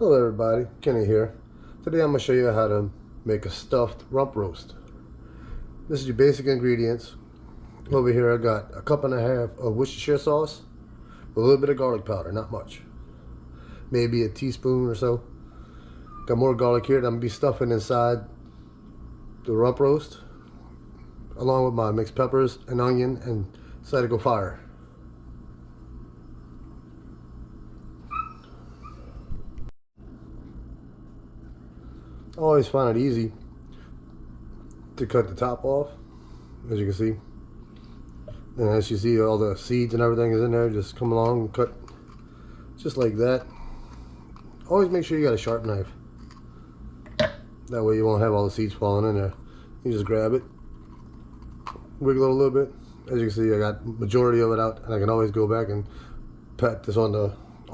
Hello everybody, Kenny here. Today I'm going to show you how to make a stuffed rump roast. This is your basic ingredients. Over here I got a cup and a half of Worcestershire sauce with a little bit of garlic powder, not much. Maybe a teaspoon or so. Got more garlic here that I'm going to be stuffing inside the rump roast, along with my mixed peppers and onion and decided to go fire. I always find it easy to cut the top off, as you can see. And as you see, all the seeds and everything is in there. Just come along and cut just like that. Always make sure you got a sharp knife. That way you won't have all the seeds falling in there. You just grab it, wiggle it a little bit. As you can see, I got majority of it out, and I can always go back and pat this on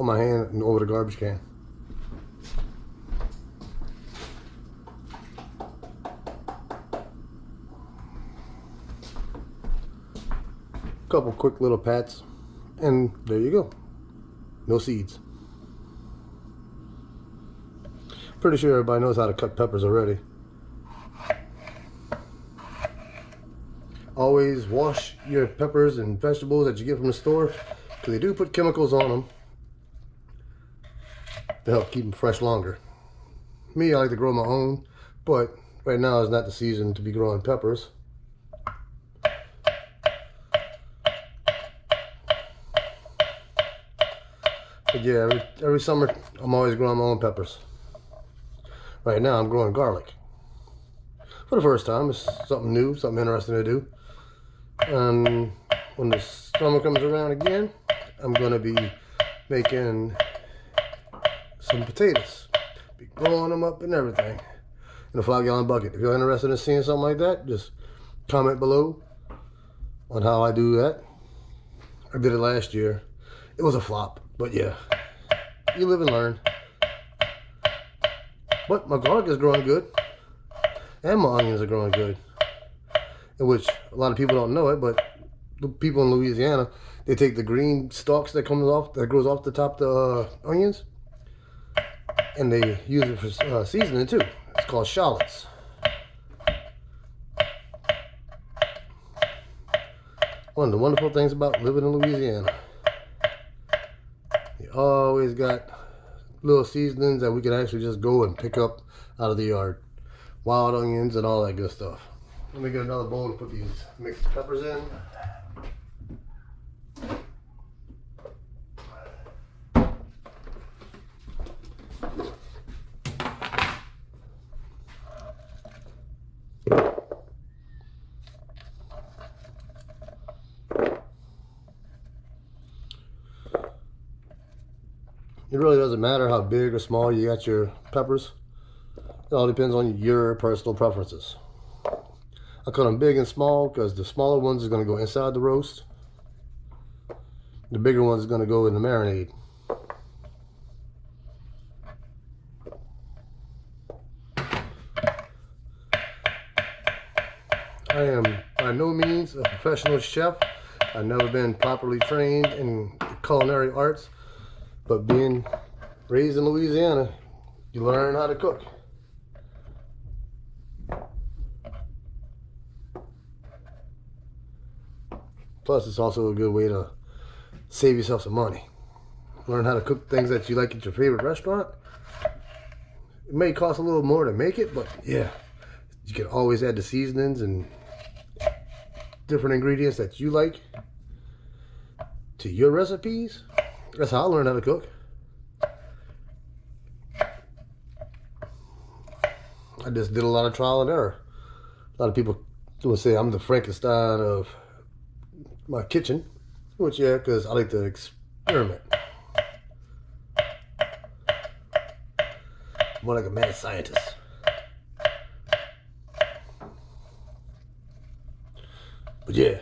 my hand and over the garbage can. Couple quick little pats, and there you go. No seeds. Pretty sure everybody knows how to cut peppers already. Always wash your peppers and vegetables that you get from the store, because they do put chemicals on them to help keep them fresh longer. Me, I like to grow my own, but right now is not the season to be growing peppers. But yeah, every summer I'm always growing my own peppers. Right now I'm growing garlic. For the first time, it's something new, something interesting to do. And when the summer comes around again, I'm going to be making some potatoes. Be growing them up and everything in a 5-gallon bucket. If you're interested in seeing something like that, just comment below on how I do that. I did it last year. It was a flop. But yeah, you live and learn. But my garlic is growing good, and my onions are growing good. In which a lot of people don't know it, but the people in Louisiana, they take the green stalks that grows off the top of the onions, and they use it for seasoning too. It's called shallots. One of the wonderful things about living in Louisiana. Always got little seasonings that we can actually just go and pick up out of the yard. Wild onions and all that good stuff. Let me get another bowl to put these mixed peppers in. It really doesn't matter how big or small you got your peppers. It all depends on your personal preferences. I cut them big and small because the smaller ones is going to go inside the roast. The bigger ones is going to go in the marinade. I am by no means a professional chef. I've never been properly trained in culinary arts. But being raised in Louisiana, you learn how to cook. Plus, it's also a good way to save yourself some money. Learn how to cook things that you like at your favorite restaurant. It may cost a little more to make it, but yeah, you can always add the seasonings and different ingredients that you like to your recipes. That's how I learned how to cook. I just did a lot of trial and error. A lot of people would say I'm the Frankenstein of my kitchen, which yeah, because I like to experiment. More like a mad scientist. But yeah,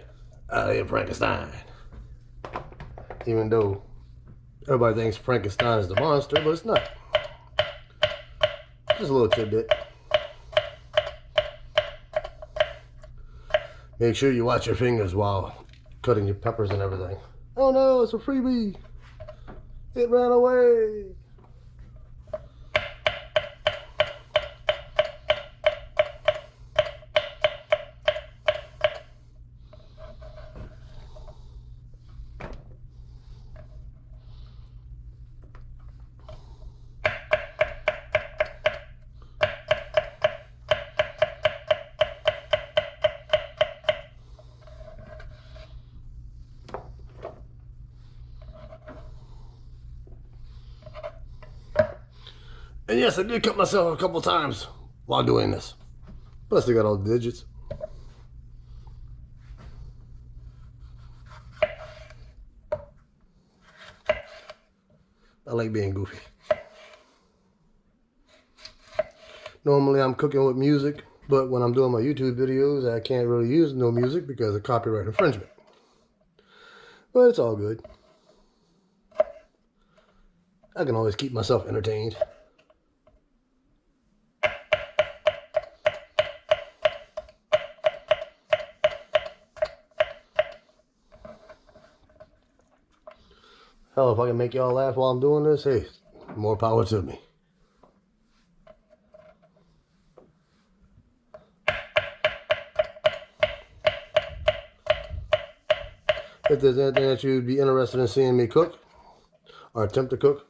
I am Frankenstein. Even though everybody thinks Frankenstein is the monster, but it's not. Just a little tidbit. Make sure you watch your fingers while cutting your peppers and everything. Oh no, it's a freebie. It ran away. And yes, I did cut myself a couple times while doing this. But I still got all the digits. I like being goofy. Normally I'm cooking with music, but when I'm doing my YouTube videos, I can't really use no music because of copyright infringement. But it's all good. I can always keep myself entertained. Hell, if I can make y'all laugh while I'm doing this, hey, more power to me. If there's anything that you'd be interested in seeing me cook, or attempt to cook,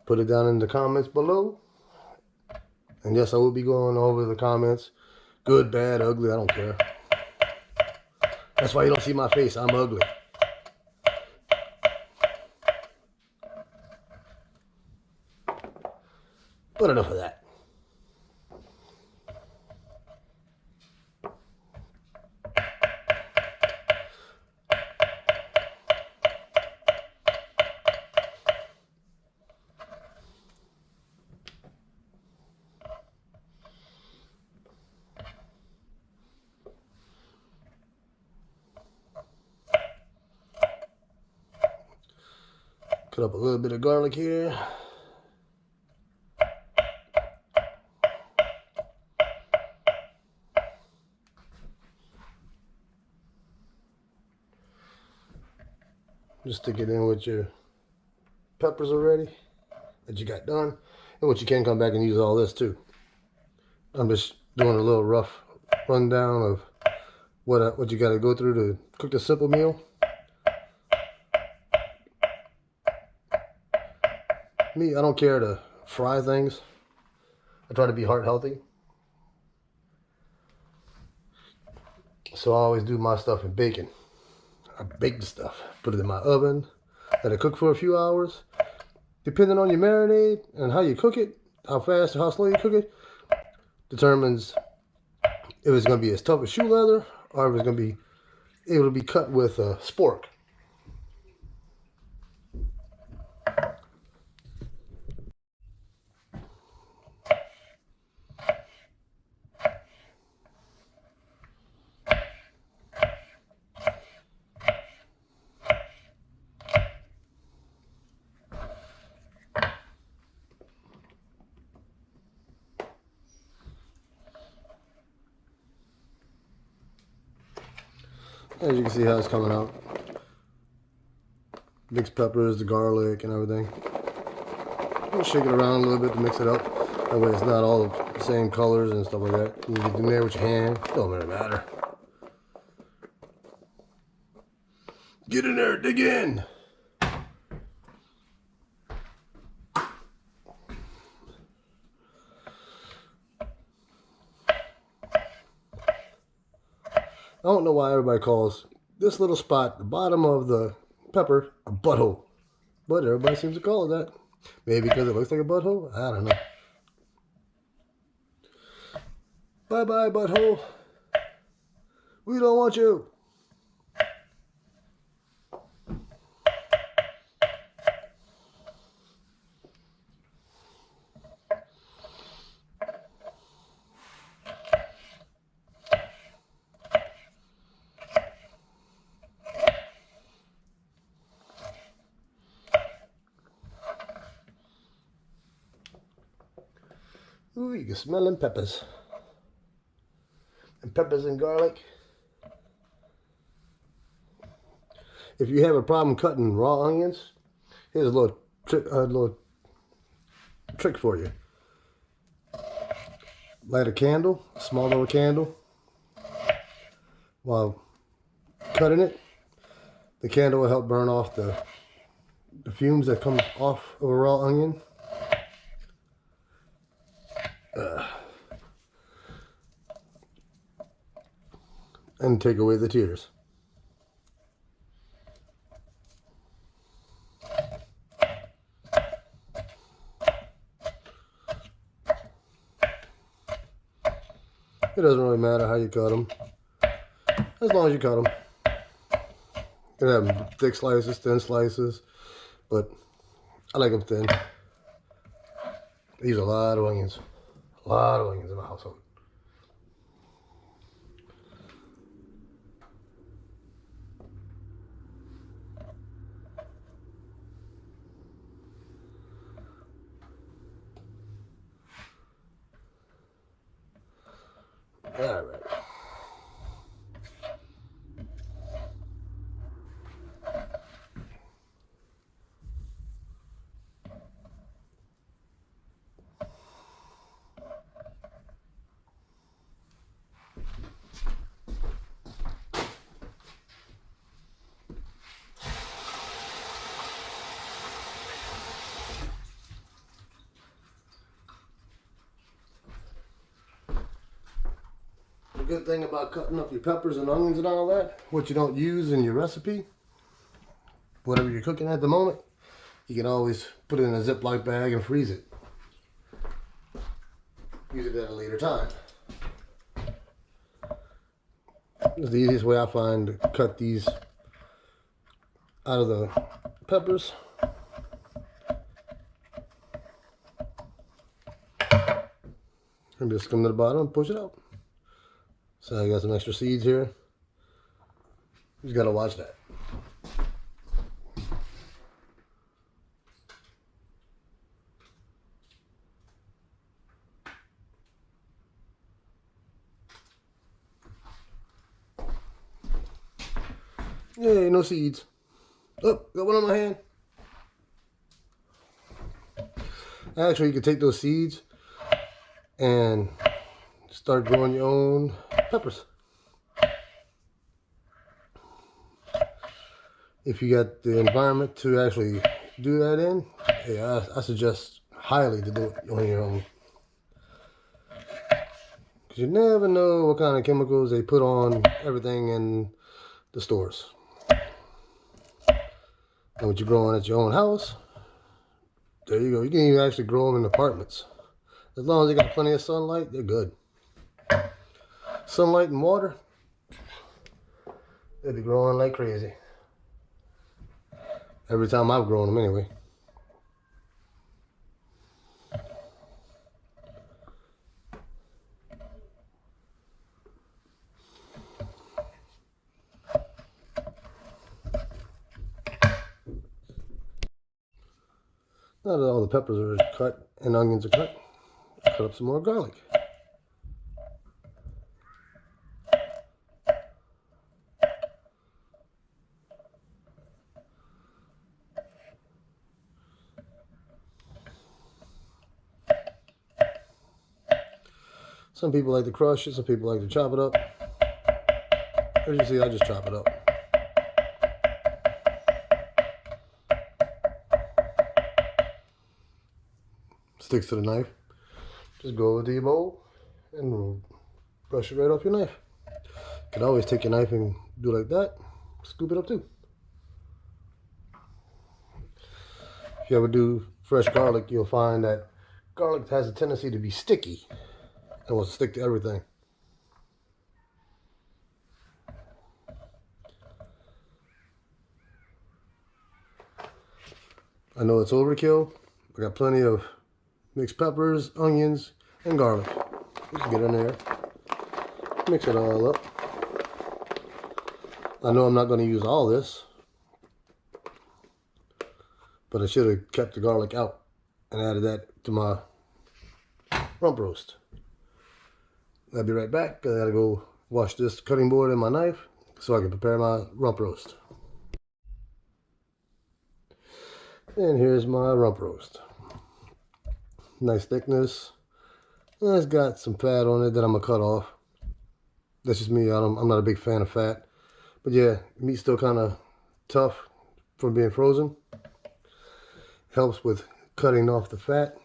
put it down in the comments below. And yes, I will be going over the comments. Good, bad, ugly, I don't care. That's why you don't see my face, I'm ugly. But enough of that. Cut up a little bit of garlic here. Just stick it in with your peppers already that you got done. And what you can come back and use all this too. I'm just doing a little rough rundown of what you got to go through to cook a simple meal. Me, I don't care to fry things. I try to be heart healthy. So I always do my stuff in bacon. I bake the stuff, put it in my oven, let it cook for a few hours. Depending on your marinade and how you cook it, how fast or how slow you cook it, determines if it's going to be as tough as shoe leather or if it's going to be able to be cut with a spork. As you can see how it's coming out. Mixed peppers, the garlic, and everything. Just shake it around a little bit to mix it up. That way it's not all the same colors and stuff like that. You get in there with your hand. Don't really matter. Get in there, dig in. I don't know why everybody calls this little spot, the bottom of the pepper, a butthole. But everybody seems to call it that. Maybe because it looks like a butthole? I don't know. Bye-bye, butthole. We don't want you. Ooh, you can smell them peppers. And peppers and garlic. If you have a problem cutting raw onions, here's a little trick for you. Light a candle, a small little candle. While cutting it, the candle will help burn off the fumes that come off of a raw onion. And take away the tears. It doesn't really matter how you cut them, as long as you cut them. You can have them thick slices, thin slices, but I like them thin. I use a lot of onions. A lot of onions in my household. All right. The good thing about cutting up your peppers and onions and all that, what you don't use in your recipe, whatever you're cooking at the moment, you can always put it in a Ziploc bag and freeze it. Use it at a later time. It's the easiest way I find to cut these out of the peppers. And just come to the bottom and push it out. So I got some extra seeds here. You just gotta watch that. Yay, no seeds. Oh, got one on my hand. Actually, you can take those seeds and start growing your own peppers. If you got the environment to actually do that in, yeah, I suggest highly to do it on your own. Because you never know what kind of chemicals they put on everything in the stores. And what you're growing at your own house, there you go. You can even actually grow them in apartments. As long as they got plenty of sunlight, they're good. Sunlight and water, they'll be growing like crazy. Every time I've grown them anyway. Now that all the peppers are cut and onions are cut, cut up some more garlic. Some people like to crush it, some people like to chop it up. As you see, I just chop it up. Sticks to the knife. Just go over to your bowl and brush it right off your knife. You can always take your knife and do like that. Scoop it up too. If you ever do fresh garlic, you'll find that garlic has a tendency to be sticky and will stick to everything. I know it's overkill. I got plenty of mixed peppers, onions, and garlic. Just get in there, mix it all up. I know I'm not going to use all this, but I should have kept the garlic out and added that to my rump roast. I'll be right back. I gotta go wash this cutting board and my knife so I can prepare my rump roast. And here's my rump roast. Nice thickness. And it's got some fat on it that I'm gonna cut off. That's just me. I'm not a big fan of fat. But yeah, meat's still kind of tough from being frozen. Helps with cutting off the fat.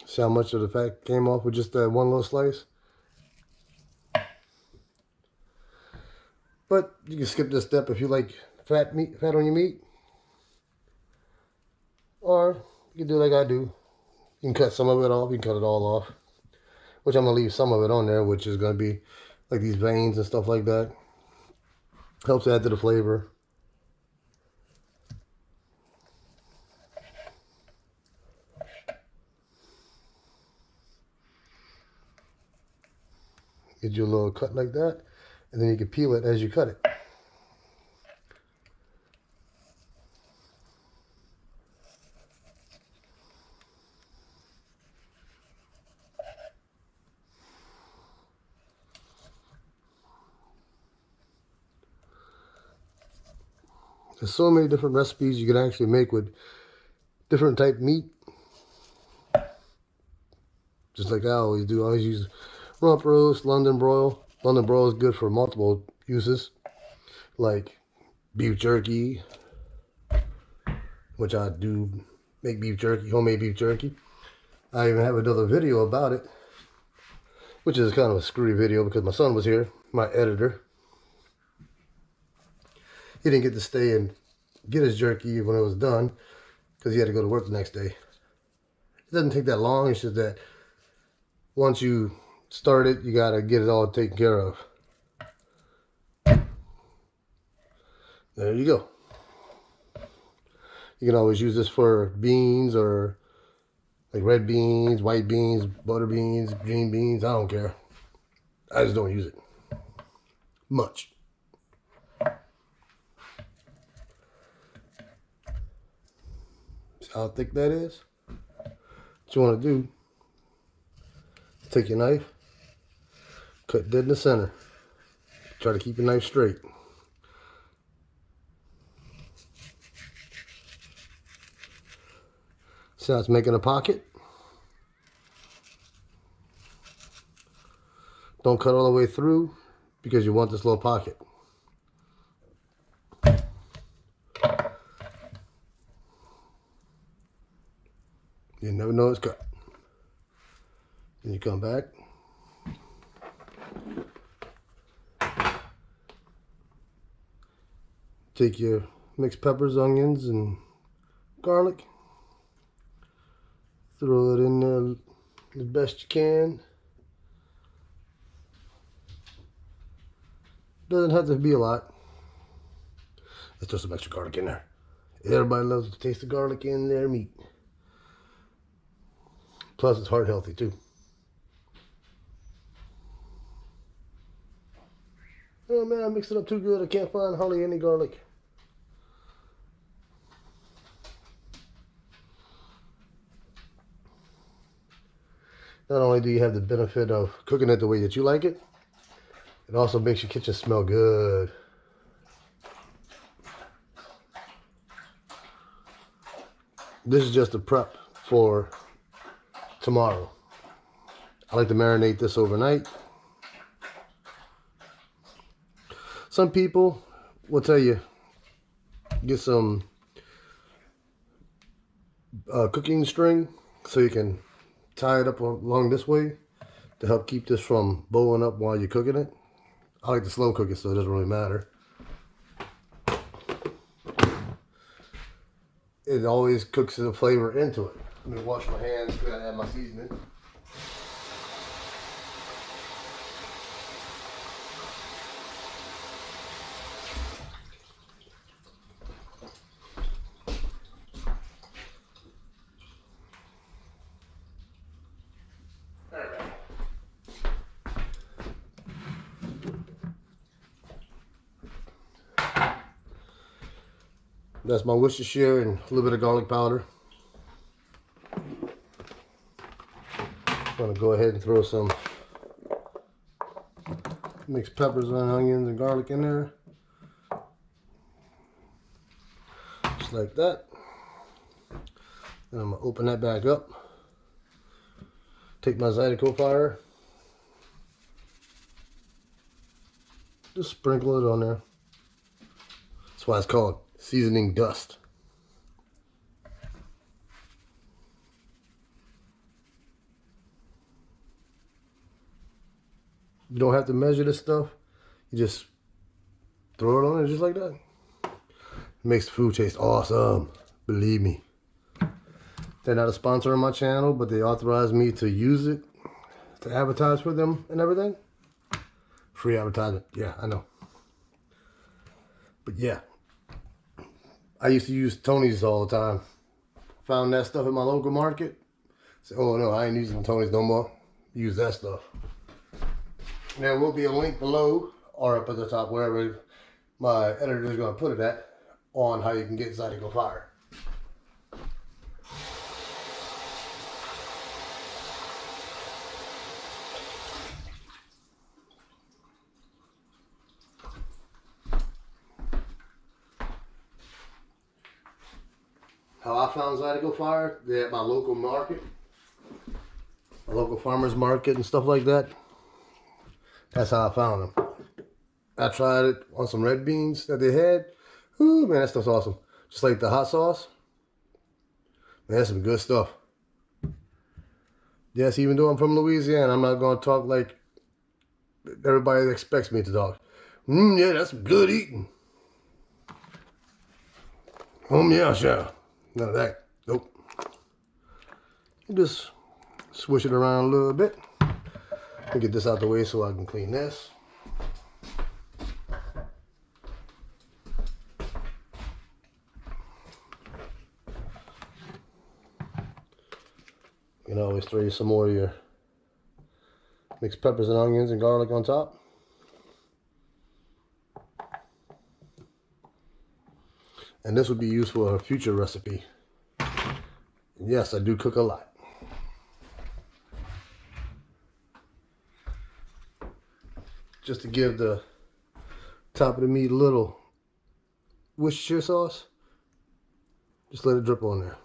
See how much of the fat came off with just that one little slice? But you can skip this step if you like fat on your meat. Or You can do like I do. You can cut some of it off. You can cut it all off. Which I'm going to leave some of it on there, which is going to be like these veins and stuff like that. Helps add to the flavor. Get you a little cut like that. And then you can peel it as you cut it. There's so many different recipes you can actually make with different type meat. Just like I always do. I always use rump roast, London broil. London broil is good for multiple uses. Like beef jerky, which I do make beef jerky, homemade beef jerky. I even have another video about it, which is kind of a screwy video because my son was here, my editor. He didn't get to stay and get his jerky when it was done because he had to go to work the next day. It doesn't take that long. It's just that once you start it, you got to get it all taken care of. There you go. You can always use this for beans or like red beans, white beans, butter beans, green beans. I don't care. I just don't use it much. See how thick that is? What you want to do is take your knife, cut dead in the center. Try to keep your knife straight. See how it's making a pocket? Don't cut all the way through because you want this little pocket. You never know it's cut. Then you come back. Take your mixed peppers, onions, and garlic. Throw it in there the best you can. Doesn't have to be a lot. Let's throw some extra garlic in there. Everybody loves to taste the garlic in their meat. Plus, it's heart healthy too. Oh man, I mixed it up too good. I can't find hardly any garlic. Not only do you have the benefit of cooking it the way that you like it, it also makes your kitchen smell good. This is just a prep for tomorrow. I like to marinate this overnight. Some people will tell you, get some cooking string so you can tie it up along this way to help keep this from bowing up while you're cooking it. I like to slow cook it so it doesn't really matter. It always cooks the flavor into it. Let me wash my hands, gotta add my seasoning. That's my Worcestershire and a little bit of garlic powder. I'm going to go ahead and throw some mixed peppers and onions and garlic in there. Just like that. Then I'm going to open that back up. Take my Zydeco fire. Just sprinkle it on there. That's why it's called seasoning dust. You don't have to measure this stuff. You just throw it on there just like that. It makes the food taste awesome. Believe me. They're not a sponsor on my channel, but they authorized me to use it to advertise for them and everything. Free advertisement. Yeah, I know. But yeah, I used to use Tony's all the time. Found that stuff at my local market. Said, oh no, I ain't using Tony's no more. Use that stuff. And there will be a link below or up at the top, wherever my editor is going to put it at, on how you can get Zydeco Fire. How I found Zydeco Fire, they're at my local market, my local farmer's market and stuff like that. That's how I found them. I tried it on some red beans that they had. Ooh, man, that stuff's awesome. Just like the hot sauce. Man, that's some good stuff. Yes, even though I'm from Louisiana, I'm not going to talk like everybody expects me to talk. Yeah, that's some good eating. Yeah, sure. None of that. Nope. You just swish it around a little bit. Let me get this out the way so I can clean this. You can always throw you some more of your mixed peppers and onions and garlic on top. And this would be used for a future recipe. And yes, I do cook a lot. Just to give the top of the meat a little Worcestershire sauce. Just let it drip on there.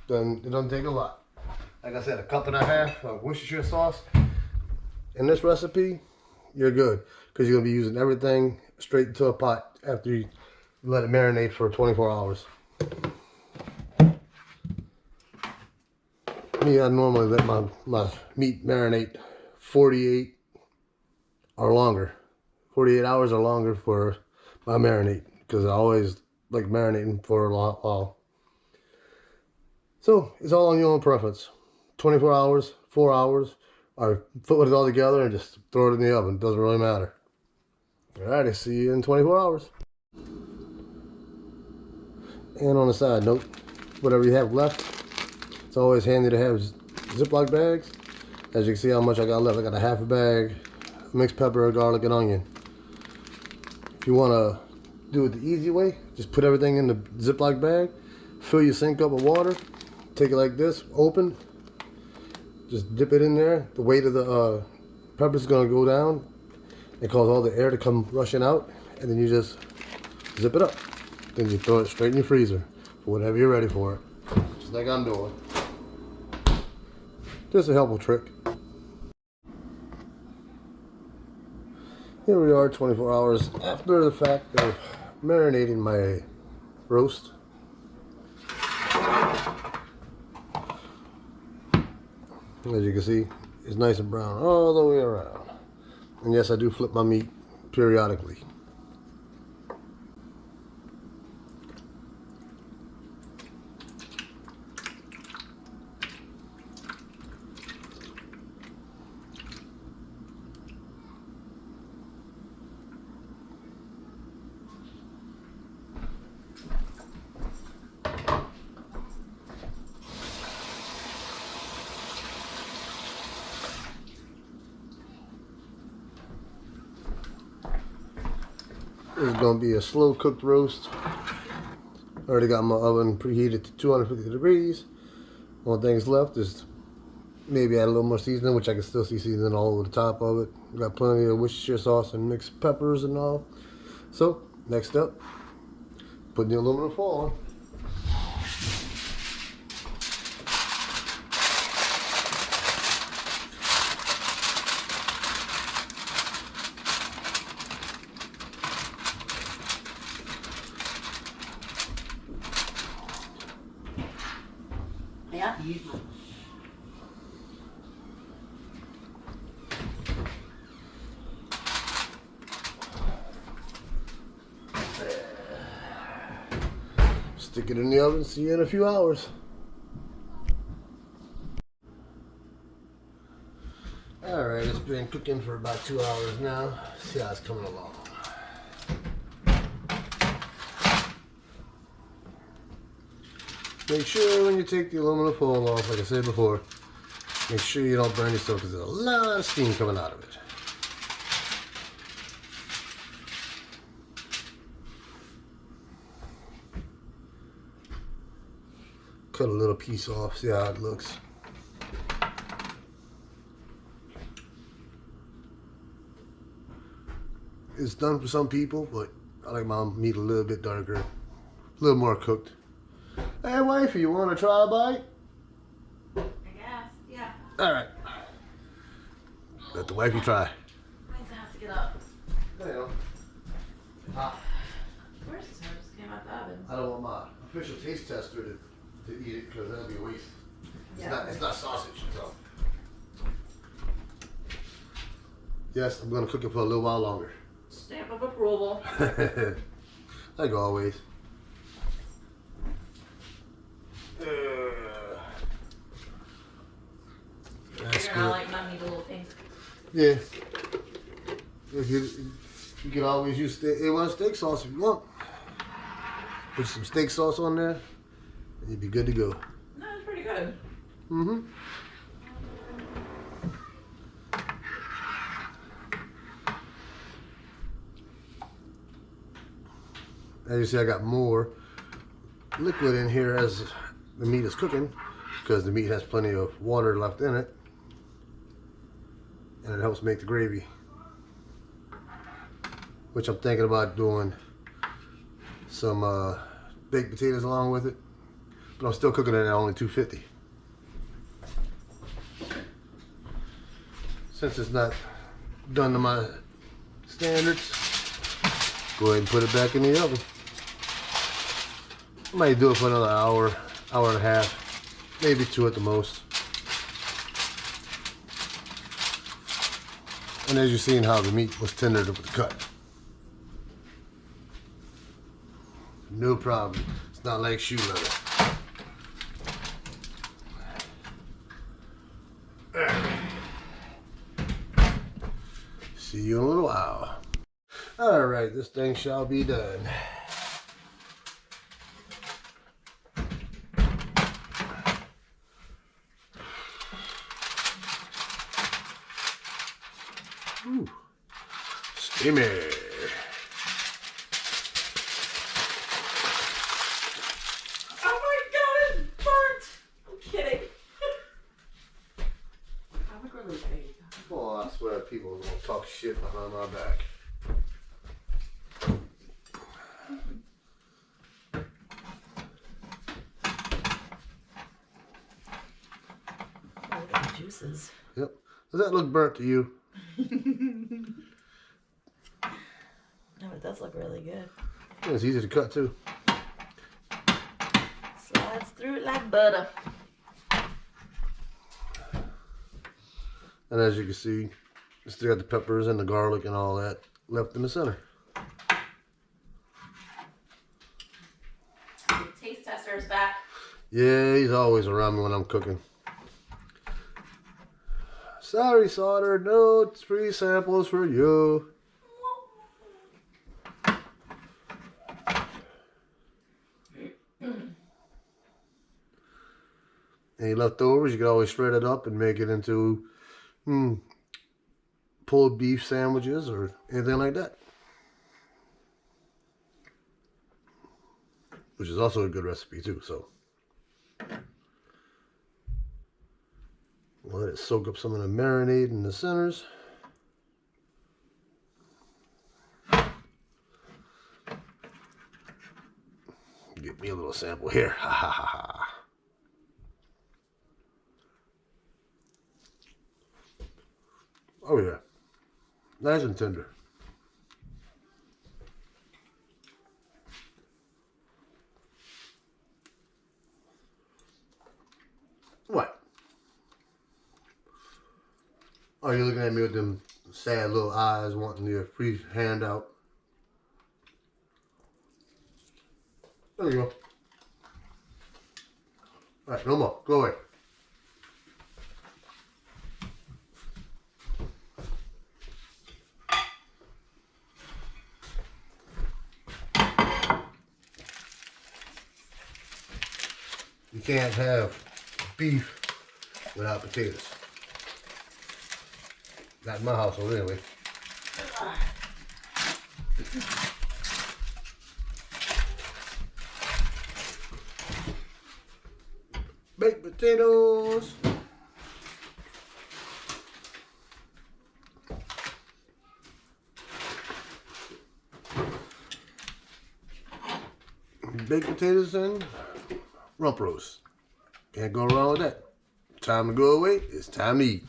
Then it doesn't take a lot. Like I said, a cup and a half of Worcestershire sauce. In this recipe, you're good. Because you're going to be using everything straight into a pot after you let it marinate for 24 hours. Me, I normally let my meat marinate 48 or longer. 48 hours or longer for my marinade. Because I always like marinating for a while. So, it's all on your own preference. 24 hours, 4 hours, or put it all together and just throw it in the oven. It doesn't really matter. Alrighty, see you in 24 hours. And on a side note, whatever you have left, it's always handy to have Ziploc bags. As you can see how much I got left. I got a half a bag, mixed pepper, garlic, and onion. If you want to do it the easy way, just put everything in the Ziploc bag, fill your sink up with water, take it like this, open, just dip it in there. The weight of the pepper is going to go down and cause all the air to come rushing out, and then you just zip it up. Then you throw it straight in your freezer for whenever you're ready for it. Just like I'm doing. Just a helpful trick. Here we are 24 hours after the fact of marinating my roast. As you can see, it's nice and brown all the way around. And yes, I do flip my meat periodically. This is going to be a slow cooked roast. Already got my oven preheated to 250 degrees. One thing's left is maybe add a little more seasoning, which I can still see seasoning all over the top of it. Got plenty of Worcestershire sauce and mixed peppers and all. So, next up, putting the aluminum foil on. Yeah, use mine. Stick it in the oven, see you in a few hours. Alright, it's been cooking for about 2 hours now. See how it's coming along. Make sure when you take the aluminum foil off, like I said before, make sure you don't burn yourself because there's a lot of steam coming out of it. Cut a little piece off, see how it looks. It's done for some people, but I like my meat a little bit darker, a little more cooked. Hey wifey, you want to try a bite? I guess, yeah. Alright. Let the wifey try. I have to get up. There you go. Hot. Where's this? I just came out the oven. I don't want my official taste tester to eat it because that'll be a waste. It's not sausage, so. Yes, I'm gonna cook it for a little while longer. Stamp of approval. Like always. That's You're good. gonna like my meat a little pink. Yeah. If you can always use steak sauce if you want. Put some steak sauce on there, and you'd be good to go. No, it's pretty good. Mm-hmm. As you see, I got more liquid in here as the meat is cooking because the meat has plenty of water left in it, and it helps make the gravy, which I'm thinking about doing some baked potatoes along with it, but I'm still cooking it at only 250 since it's not done to my standards. Go ahead and put it back in the oven. I might do it for another hour, hour and a half, maybe 2 at the most. And as you've seen how the meat was tendered with the cut. No problem. It's not like shoe leather. See you in a little while. Alright, this thing shall be done. Ooh, steamy. Oh my god, it's burnt! I'm kidding. I'm a really big. Oh, I swear people are gonna talk shit behind my back. Oh, look at the juices. Yep. Does that look burnt to you? No, it does look really good. Yeah, it's easy to cut too. Slides through it like butter. And as you can see, you still got the peppers and the garlic and all that left in the center. The taste tester is back. Yeah, he's always around me when I'm cooking. Sorry, Sauter, no free samples for you. Any leftovers, you can always shred it up and make it into pulled beef sandwiches or anything like that. Which is also a good recipe too, so. Let it soak up some of the marinade in the centers. Get me a little sample here. Ha ha ha ha. Oh yeah. Nice and tender. What? Oh, you're looking at me with them sad little eyes wanting your free handout. There you go. All right, no more. Go away. You can't have beef without potatoes. Not in my household anyway. Baked potatoes. Baked potatoes and rump roast. Can't go wrong with that. Time to go away. It's time to eat.